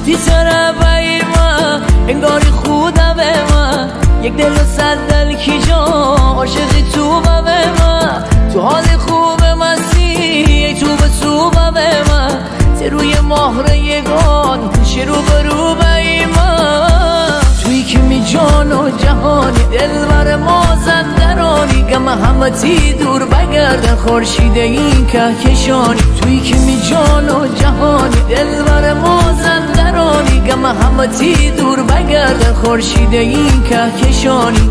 گفتی چرا بایی ما انگاری خودم ما یک دل و صد دل کی جا عاشقی تو به ما تو حال خوب مستی یک تو به تو به ما روی مهر یگان پیش رو برو بایی ما توی که می جان و جهانی دلبر مازندرانی گم همتی دور بگردن خورشید این کهکشانی توی که می جان و جهانی دلبر مازندرانی گم همتی دور بگردن خورشید این کهکشانی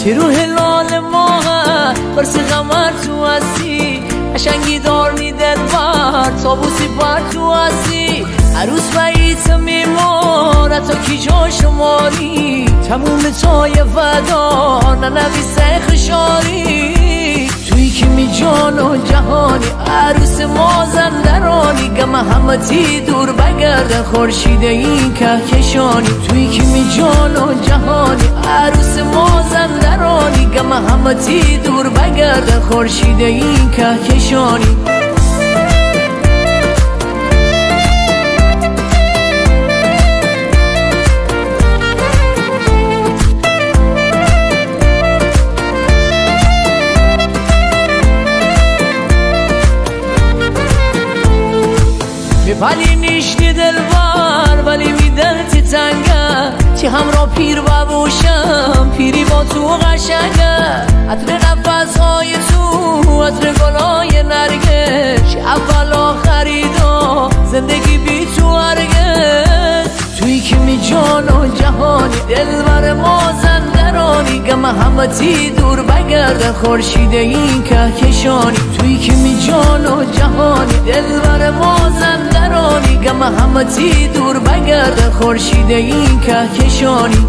چه روح لال ماه برس غمر تو هستی قشنگی دار نیدت بر تابوسی بر تو هستی عروس باییت میماره تا کی جا شماری تموم تای ودا ننویسه خشاری توی که می جان و جهانی عروس مازندرانی گم همتی دور بگردن خورشید این کهکشانی توی که می جان و جهانی عروس مازندرانی گم همتی دور بگردن خورشید این کهکشانی ولی نیشتی دلوار ولی میدلتی تنگه چی همراه پیر ببوشم پیری با تو قشنگه عطر نفسهای تو عطر گلای نرگه چی اول آخریدا زندگی بی تو هرگز توی که می جان و جهانی دلبر مازندرانی گم همتی دور بگردن خورشید این کهکشانی توی که می جان و جهانی دلبر مازندرانی گم همتی دور بگردن خورشید این کهکشانی